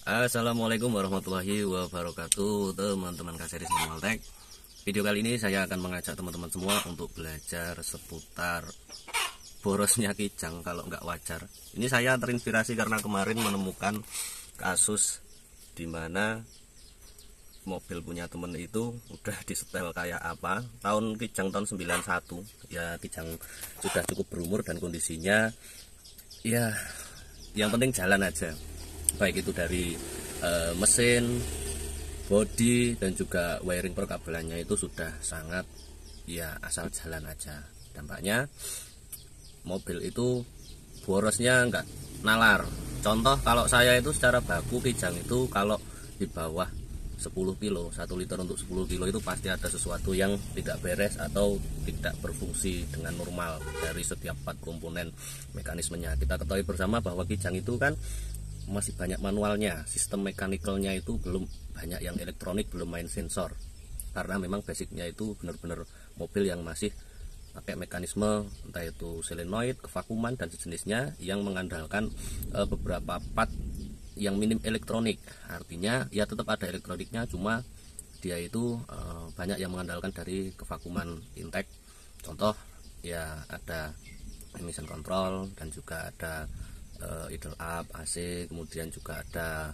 Assalamualaikum warahmatullahi wabarakatuh, teman-teman Kaseris Manualtek. Video kali ini saya akan mengajak teman-teman semua untuk belajar seputar borosnya kijang kalau nggak wajar. Ini saya terinspirasi karena kemarin menemukan kasus dimana mobil punya temen itu udah disetel kayak apa. Kijang tahun 91, ya kijang sudah cukup berumur dan kondisinya ya yang penting jalan aja. Baik itu dari mesin, bodi, dan juga wiring perkabelannya itu sudah sangat ya asal jalan aja. Dampaknya mobil itu borosnya enggak nalar. Contoh kalau saya itu secara baku kijang itu kalau di bawah 10 kilo, 1 liter untuk 10 kilo itu pasti ada sesuatu yang tidak beres atau tidak berfungsi dengan normal dari setiap part komponen mekanismenya. Kita ketahui bersama bahwa kijang itu kan masih banyak manualnya, sistem mekanikalnya itu belum banyak yang elektronik, belum main sensor, karena memang basicnya itu benar-benar mobil yang masih pakai mekanisme entah itu solenoid, kevakuman dan sejenisnya yang mengandalkan beberapa part yang minim elektronik. Artinya ya tetap ada elektroniknya, cuma dia itu banyak yang mengandalkan dari kevakuman intake. Contoh ya ada emission control dan juga ada idle up, AC, kemudian juga ada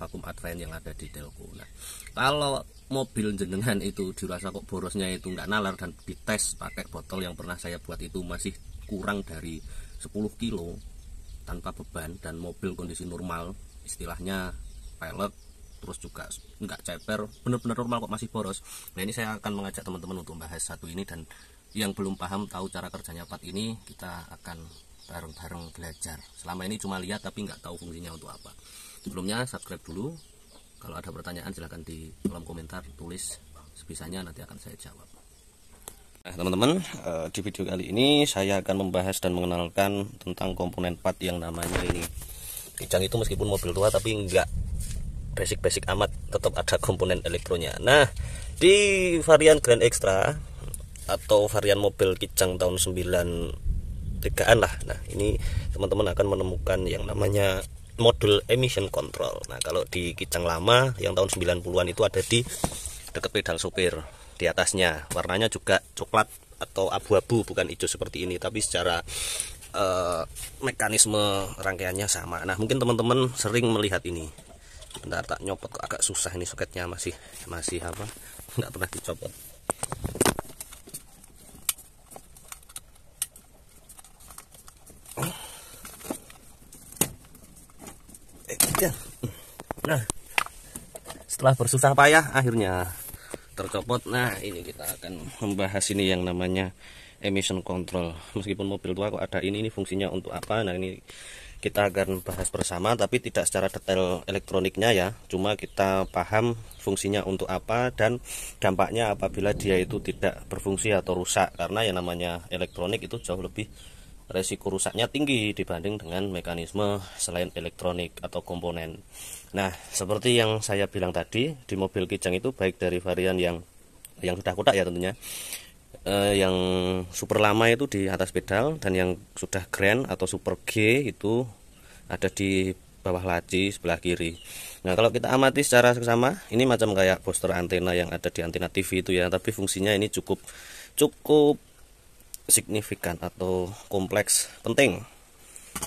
vakum advent yang ada di delco. Nah, kalau mobil jenengan itu dirasa kok borosnya itu nggak nalar dan dites pakai botol yang pernah saya buat itu masih kurang dari 10 kilo tanpa beban dan mobil kondisi normal, istilahnya pelek, terus juga nggak ceper, bener-bener normal kok masih boros. Nah, ini saya akan mengajak teman-teman untuk bahas satu ini, dan yang belum paham tahu cara kerjanya part ini, kita akan bareng-bareng belajar. Selama ini cuma lihat tapi nggak tahu fungsinya untuk apa. Sebelumnya subscribe dulu. Kalau ada pertanyaan silahkan di kolom komentar tulis, sebisanya nanti akan saya jawab. Nah teman-teman, di video kali ini saya akan membahas dan mengenalkan tentang komponen part yang namanya ini kijang. Itu meskipun mobil tua tapi nggak basic amat, tetap ada komponen elektronya. Nah, di varian Grand Extra atau varian mobil kijang tahun 93-an lah. Nah, ini teman-teman akan menemukan yang namanya modul emission control. Nah, kalau di kijang lama yang tahun 90-an itu ada di dekat pedal sopir. Di atasnya warnanya juga coklat atau abu-abu, bukan hijau seperti ini, tapi secara mekanisme rangkaiannya sama. Nah, mungkin teman-teman sering melihat ini. Bentar, tak nyopot kok agak susah ini, soketnya masih nggak pernah dicopot. Nah, setelah bersusah payah akhirnya tercopot. Nah, ini kita akan membahas ini yang namanya emission control. Meskipun mobil tua kok ada ini fungsinya untuk apa? Nah, ini kita akan bahas bersama, tapi tidak secara detail elektroniknya ya. Cuma kita paham fungsinya untuk apa dan dampaknya apabila dia itu tidak berfungsi atau rusak. Karena yang namanya elektronik itu jauh lebih resiko rusaknya tinggi dibanding dengan mekanisme selain elektronik atau komponen. Nah, seperti yang saya bilang tadi, di mobil kijang itu baik dari varian yang sudah kotak ya tentunya, yang super lama itu di atas pedal, dan yang sudah grand atau super G itu ada di bawah laci sebelah kiri. Nah, kalau kita amati secara seksama, ini macam kayak booster antena yang ada di antena TV itu ya, tapi fungsinya ini cukup signifikan atau kompleks, penting.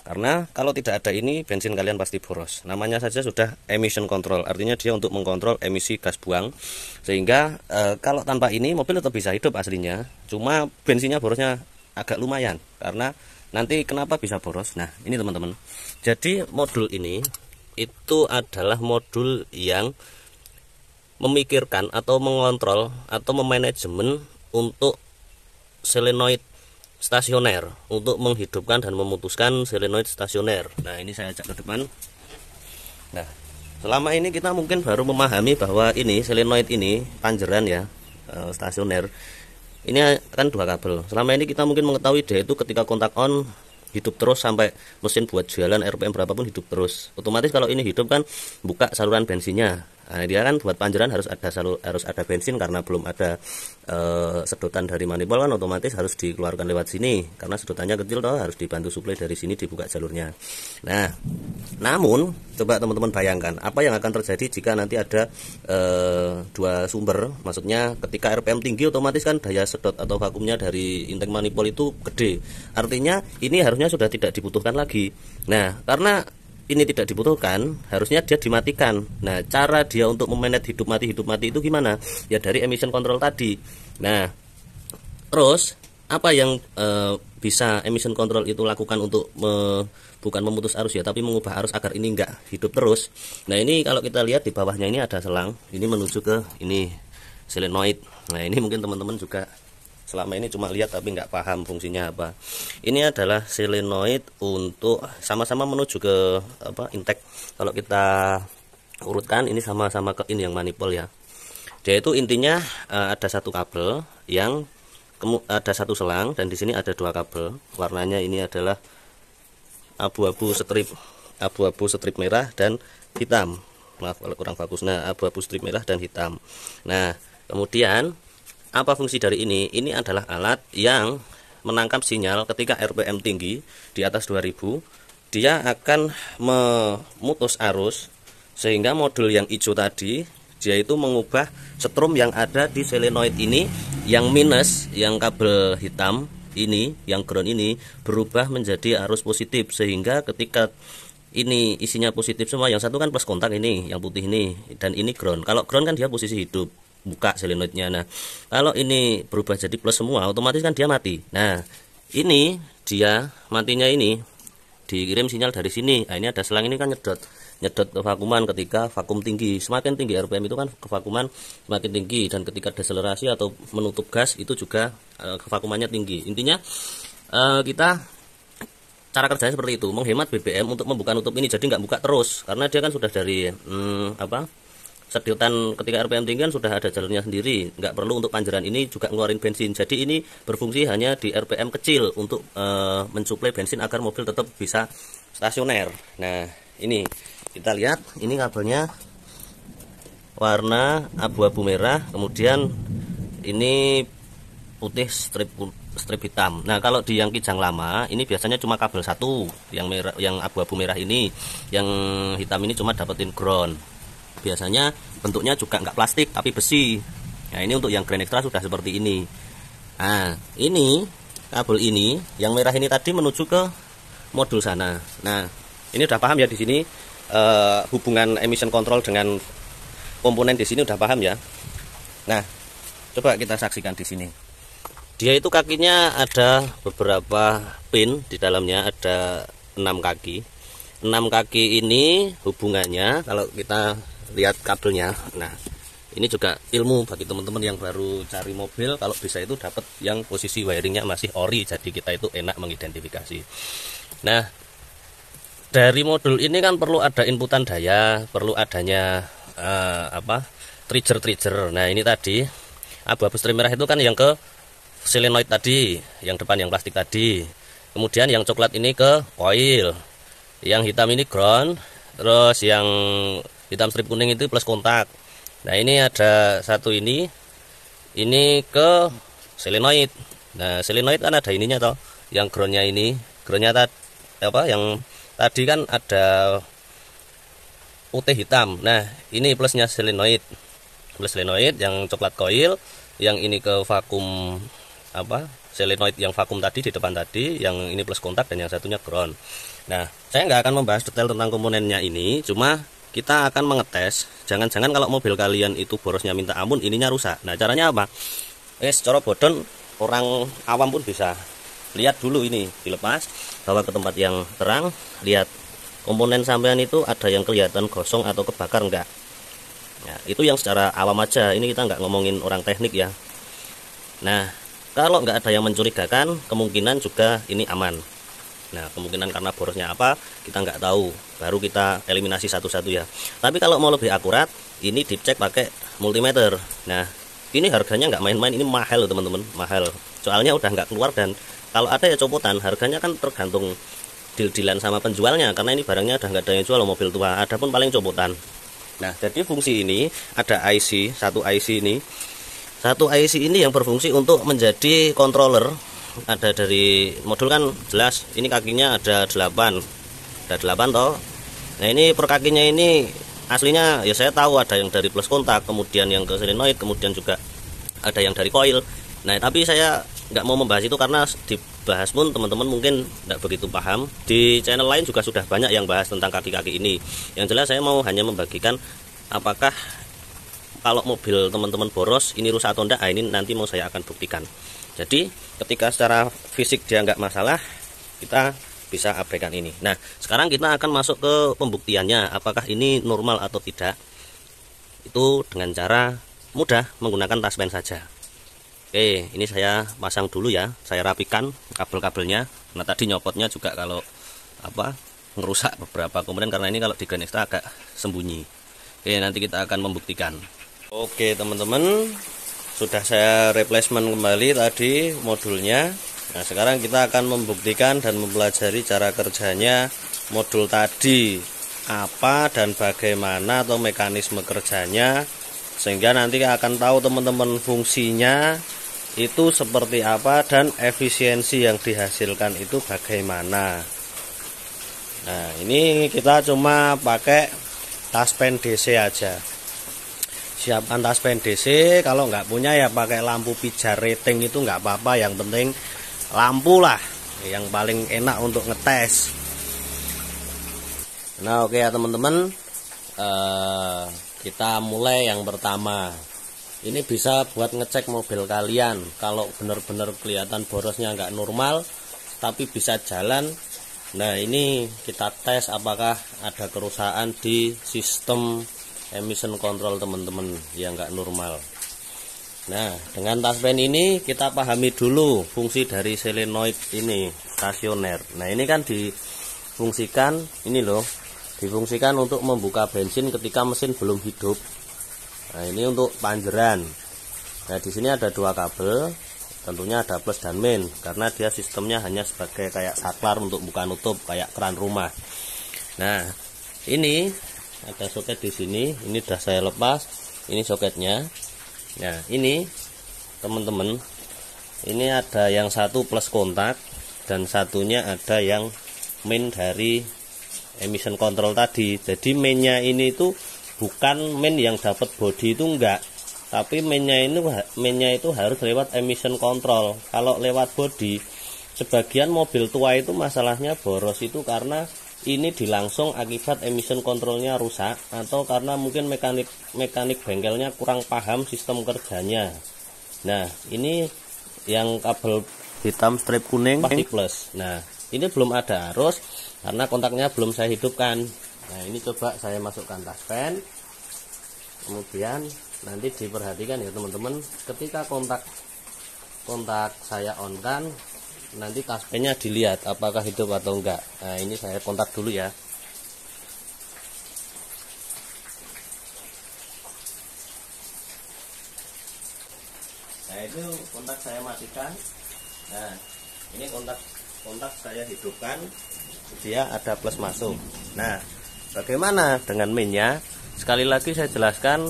Karena kalau tidak ada ini, bensin kalian pasti boros. Namanya saja sudah emission control, artinya dia untuk mengkontrol emisi gas buang. Sehingga kalau tanpa ini mobil tetap bisa hidup aslinya, cuma bensinnya borosnya agak lumayan. Karena nanti kenapa bisa boros? Nah, ini teman-teman. Jadi modul ini itu adalah modul yang memikirkan atau mengontrol atau memanajemen untuk solenoid stasioner, untuk menghidupkan dan memutuskan solenoid stasioner. Nah, ini saya ajak ke depan. Nah, selama ini kita mungkin baru memahami bahwa ini solenoid ini panjeran ya, stasioner. Ini kan dua kabel. Selama ini kita mungkin mengetahui dia itu ketika kontak on hidup terus sampai mesin buat jalan RPM berapapun hidup terus. Otomatis kalau ini hidup kan buka saluran bensinnya. Nah, dia kan buat panjeran harus ada bensin karena belum ada sedotan dari manifold kan, otomatis harus dikeluarkan lewat sini karena sedotannya kecil toh, harus dibantu suplai dari sini, dibuka jalurnya. Nah, namun coba teman-teman bayangkan apa yang akan terjadi jika nanti ada dua sumber, maksudnya ketika RPM tinggi otomatis kan daya sedot atau vakumnya dari intake manifold itu gede. Artinya ini harusnya sudah tidak dibutuhkan lagi. Nah, karena ini tidak dibutuhkan, harusnya dia dimatikan. Nah, cara dia untuk memanage hidup mati itu gimana? Ya dari emission control tadi. Nah, terus apa yang bisa emission control itu lakukan untuk bukan memutus arus ya, tapi mengubah arus agar ini enggak hidup terus. Nah, ini kalau kita lihat di bawahnya ini ada selang, ini menuju ke ini solenoid. Nah, ini mungkin teman-teman juga selama ini cuma lihat tapi nggak paham fungsinya apa. Ini adalah solenoid untuk sama-sama menuju ke intake. Kalau kita urutkan ini sama-sama ke ini yang manifold ya. Dia itu intinya ada satu kabel yang ada satu selang, dan di sini ada dua kabel. Warnanya ini adalah abu-abu strip merah dan hitam. Maaf kalau kurang bagus. Nah, abu-abu strip merah dan hitam. Nah, kemudian apa fungsi dari ini? Ini adalah alat yang menangkap sinyal ketika RPM tinggi di atas 2000, dia akan memutus arus sehingga modul yang hijau tadi dia itu mengubah setrum yang ada di solenoid ini yang minus, yang kabel hitam ini, yang ground ini berubah menjadi arus positif, sehingga ketika ini isinya positif semua, yang satu kan plus kontak ini, yang putih ini, dan ini ground. Kalau ground kan dia posisi hidup, buka solenoidnya. Nah, kalau ini berubah jadi plus semua, otomatis kan dia mati. Nah, ini dia matinya ini dikirim sinyal dari sini. Nah, ini ada selang, ini kan nyedot ke vakuman ketika vakum tinggi. Semakin tinggi RPM itu kan kevakuman semakin tinggi, dan ketika deselerasi atau menutup gas itu juga kevakumannya tinggi. Intinya kita cara kerjanya seperti itu, menghemat BBM untuk membuka nutup ini, jadi nggak buka terus karena dia kan sudah dari sedotan ketika RPM tinggi kan sudah ada jalurnya sendiri, nggak perlu untuk panjeran ini juga ngeluarin bensin. Jadi ini berfungsi hanya di RPM kecil untuk mensuplai bensin agar mobil tetap bisa stasioner. Nah, ini kita lihat, ini kabelnya warna abu-abu merah, kemudian ini putih strip hitam. Nah, kalau di yang kijang lama ini biasanya cuma kabel satu, yang merah, yang abu-abu merah ini, yang hitam ini cuma dapetin ground. Biasanya bentuknya juga nggak plastik tapi besi. Nah, ini untuk yang Grand Extra sudah seperti ini. Nah, ini kabel ini yang merah ini tadi menuju ke modul sana. Nah, ini udah paham ya di sini hubungan emission control dengan komponen di sini udah paham ya. Nah, coba kita saksikan di sini. Dia itu kakinya ada beberapa pin di dalamnya, ada 6 kaki. 6 kaki ini hubungannya kalau kita lihat kabelnya. Nah, ini juga ilmu bagi teman-teman yang baru cari mobil, kalau bisa itu dapat yang posisi wiringnya masih ori, jadi kita itu enak mengidentifikasi. Nah, dari modul ini kan perlu ada inputan daya, perlu adanya trigger. Nah, ini tadi abu-abu strip merah itu kan yang ke solenoid tadi, yang depan yang plastik tadi. Kemudian yang coklat ini ke coil, yang hitam ini ground, terus yang hitam strip kuning itu plus kontak. Nah, ini ada satu ini ke solenoid. Nah, solenoid kan ada ininya toh, yang groundnya ini, groundnya yang tadi kan ada putih hitam. Nah, ini plusnya solenoid, plus solenoid, yang coklat coil, yang ini ke vakum solenoid yang vakum tadi di depan tadi, yang ini plus kontak, dan yang satunya ground. Nah, saya nggak akan membahas detail tentang komponennya ini, cuma kita akan mengetes. Jangan-jangan kalau mobil kalian itu borosnya minta ampun, ininya rusak. Nah, caranya apa? Secara bodon orang awam pun bisa lihat dulu, ini dilepas, bawa ke tempat yang terang, lihat komponen sampean itu ada yang kelihatan gosong atau kebakar enggak. Nah, itu yang secara awam aja, ini kita nggak ngomongin orang teknik ya. Nah, kalau nggak ada yang mencurigakan, kemungkinan juga ini aman. Nah, kemungkinan karena borosnya apa kita nggak tahu, baru kita eliminasi satu-satu ya. Tapi kalau mau lebih akurat, ini dicek pakai multimeter. Nah, ini harganya nggak main-main, ini mahal teman-teman, mahal. Soalnya udah nggak keluar, dan kalau ada ya copotan, harganya kan tergantung deal-dealan sama penjualnya, karena ini barangnya udah nggak ada yang jual, mobil tua, ada pun paling copotan. Nah, jadi fungsi ini ada IC, satu IC ini yang berfungsi untuk menjadi controller. Ada dari modul kan jelas, ini kakinya ada 8 toh. Nah, ini per kakinya ini aslinya ya saya tahu ada yang dari plus kontak, kemudian yang ke solenoid, kemudian juga ada yang dari coil. Nah, tapi saya nggak mau membahas itu karena dibahas pun teman-teman mungkin nggak begitu paham. Di channel lain juga sudah banyak yang bahas tentang kaki-kaki ini. Yang jelas saya mau hanya membagikan apakah kalau mobil teman-teman boros ini rusak atau enggak. Ini nanti mau saya akan buktikan. Jadi ketika secara fisik dia nggak masalah, kita bisa abaikan ini. Nah, sekarang kita akan masuk ke pembuktiannya apakah ini normal atau tidak. Itu dengan cara mudah menggunakan taspen saja. Oke, ini saya pasang dulu ya. Saya rapikan kabel-kabelnya. Nah, tadi nyopotnya juga kalau ngerusak beberapa komponen karena ini kalau di Grand Extra agak sembunyi. Oke, nanti kita akan membuktikan. Oke, teman-teman, sudah saya replacement kembali tadi modulnya. Nah, sekarang kita akan membuktikan dan mempelajari cara kerjanya modul tadi, apa dan bagaimana atau mekanisme kerjanya, sehingga nanti akan tahu teman-teman fungsinya itu seperti apa dan efisiensi yang dihasilkan itu bagaimana. Nah, ini kita cuma pakai taspen DC aja. Siapkan taspen DC, kalau nggak punya ya pakai lampu pijar rating itu nggak apa-apa, yang penting lampu lah yang paling enak untuk ngetes. Nah, oke ya teman-teman, kita mulai yang pertama. Ini bisa buat ngecek mobil kalian kalau benar-benar kelihatan borosnya nggak normal tapi bisa jalan. Nah, ini kita tes apakah ada kerusakan di sistem emission control teman-teman yang nggak normal. Nah, dengan taspen ini kita pahami dulu fungsi dari solenoid ini stasioner. Nah, ini kan difungsikan ini loh, difungsikan untuk membuka bensin ketika mesin belum hidup. Nah, ini untuk panjeran. Nah, di sini ada 2 kabel, tentunya ada plus dan min karena dia sistemnya hanya sebagai kayak saklar untuk buka nutup kayak keran rumah. Nah, ini ada soket di sini, ini sudah saya lepas, ini soketnya. Nah, ini teman-teman, ini ada yang satu plus kontak dan satunya ada yang main dari emission control tadi. Jadi mainnya ini itu bukan main yang dapat body itu enggak, tapi mainnya itu harus lewat emission control. Kalau lewat body, sebagian mobil tua itu masalahnya boros itu karena ini dilangsung akibat emission controlnya rusak atau karena mungkin mekanik bengkelnya kurang paham sistem kerjanya. Nah, ini yang kabel hitam strip kuning pasti plus. Nah, ini belum ada arus karena kontaknya belum saya hidupkan. Nah, ini coba saya masukkan taspen. Kemudian nanti diperhatikan ya teman-teman, ketika kontak saya on kan, nanti taspennya dilihat apakah hidup atau enggak. Nah, ini saya kontak dulu ya. Nah, itu kontak saya matikan. Nah, ini kontak saya hidupkan, dia ada plus masuk. Nah, bagaimana dengan mainnya? Sekali lagi saya jelaskan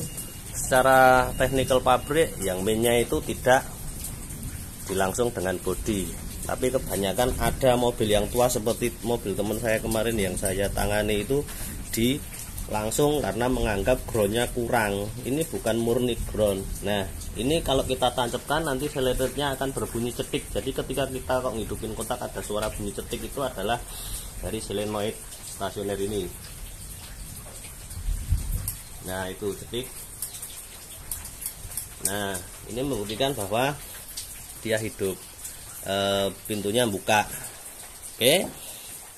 secara technical pabrik, yang mainnya itu tidak dilangsung dengan body, tapi kebanyakan ada mobil yang tua seperti mobil teman saya kemarin yang saya tangani itu langsung karena menganggap groundnya kurang. Ini bukan murni ground. Nah, ini kalau kita tancapkan nanti seletnya akan berbunyi cetik. Jadi ketika kita kok ngidupin kontak ada suara bunyi cetik, itu adalah dari solenoid stasioner ini. Nah, itu cetik. Nah, ini membuktikan bahwa dia hidup, pintunya buka. Oke.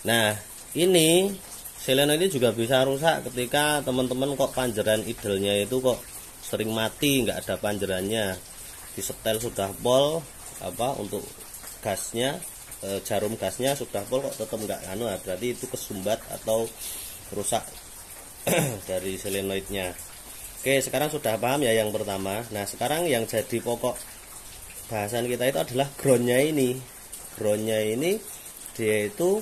Nah, ini solenoid ini juga bisa rusak ketika teman-teman kok panjeran idle-nya itu kok sering mati, nggak ada panjerannya, disetel sudah pol untuk gasnya, jarum gasnya sudah pol kok tetap nggak berarti itu kesumbat atau rusak dari solenoidnya. Oke, sekarang sudah paham ya yang pertama. Nah, sekarang yang jadi pokok bahasan kita itu adalah groundnya ini. Groundnya ini dia itu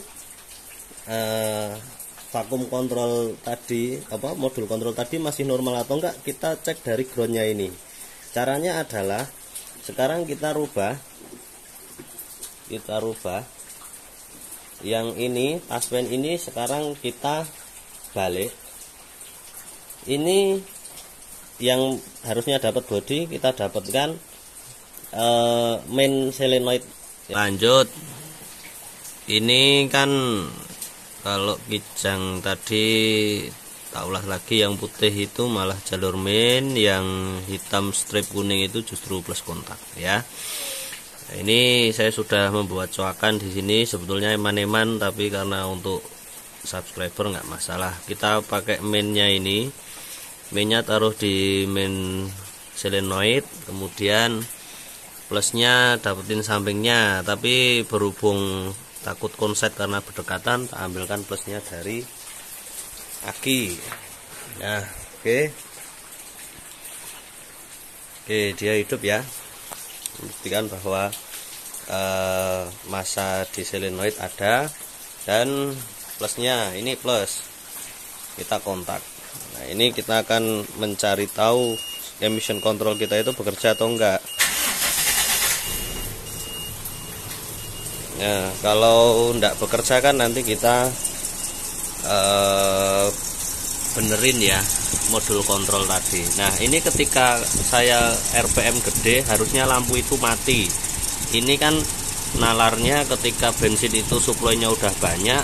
vakum kontrol tadi, modul kontrol tadi masih normal atau enggak, kita cek dari groundnya ini. Caranya adalah sekarang kita rubah yang ini, taspen ini sekarang kita balik. Ini yang harusnya dapat body, kita dapatkan main solenoid. Lanjut, ini kan kalau kijang tadi tak ulas lagi, yang putih itu malah jalur main, yang hitam strip kuning itu justru plus kontak ya. Nah, ini saya sudah membuat coakan di sini, sebetulnya eman-eman, tapi karena untuk subscriber nggak masalah. Kita pakai mainnya ini, mainnya taruh di main solenoid, kemudian plusnya dapetin sampingnya, tapi berhubung takut konslet karena berdekatan, tak ambilkan plusnya dari aki. Nah, oke, dia hidup ya, buktikan bahwa masa di solenoid ada, dan plusnya ini plus, kita kontak. Nah, ini kita akan mencari tahu emission control kita itu bekerja atau enggak. Nah, kalau enggak bekerja kan nanti kita benerin ya modul kontrol tadi. Nah, ini ketika saya RPM gede harusnya lampu itu mati. Ini kan nalarnya ketika bensin itu suplainya udah banyak,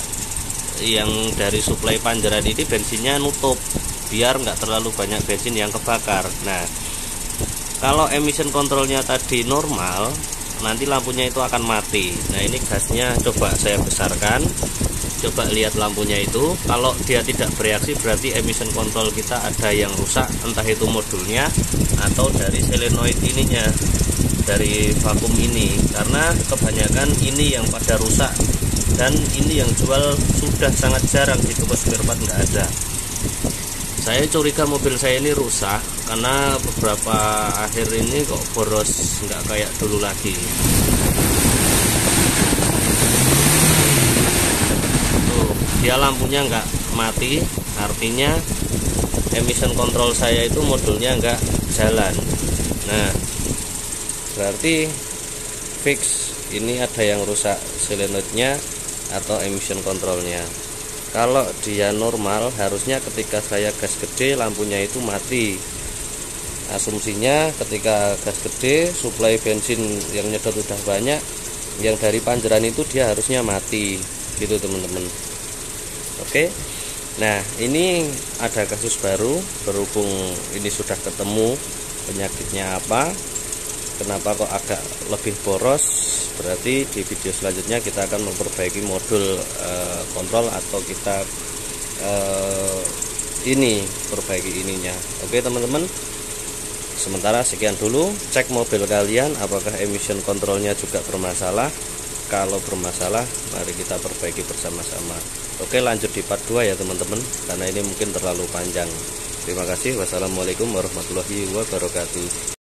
yang dari suplai panjeran ini bensinnya nutup biar nggak terlalu banyak bensin yang kebakar. Nah, kalau emission kontrolnya tadi normal, nanti lampunya itu akan mati. Nah, ini gasnya coba saya besarkan, coba lihat lampunya itu. Kalau dia tidak bereaksi berarti emission control kita ada yang rusak, entah itu modulnya atau dari solenoid ininya, dari vakum ini, karena kebanyakan ini yang pada rusak, dan ini yang jual sudah sangat jarang, di toko spare part nggak ada. Saya curiga mobil saya ini rusak karena beberapa akhir ini kok boros, nggak kayak dulu lagi. Tuh, dia lampunya nggak mati, artinya emission control saya itu modulnya nggak jalan. Nah, berarti fix ini ada yang rusak solenoidnya atau emission controlnya. Kalau dia normal, harusnya ketika saya gas gede lampunya itu mati. Asumsinya ketika gas gede, suplai bensin yang nyedot udah banyak, yang dari panjeran itu dia harusnya mati, gitu teman-teman. Oke. Nah, ini ada kasus baru, berhubung ini sudah ketemu penyakitnya apa, kenapa kok agak lebih boros. Berarti di video selanjutnya kita akan memperbaiki modul kontrol, atau kita ini perbaiki ininya. Oke teman-teman, sementara sekian dulu. Cek mobil kalian apakah emission kontrolnya juga bermasalah. Kalau bermasalah, mari kita perbaiki bersama-sama. Oke, lanjut di part 2 ya teman-teman, karena ini mungkin terlalu panjang. Terima kasih. Wassalamualaikum warahmatullahi wabarakatuh.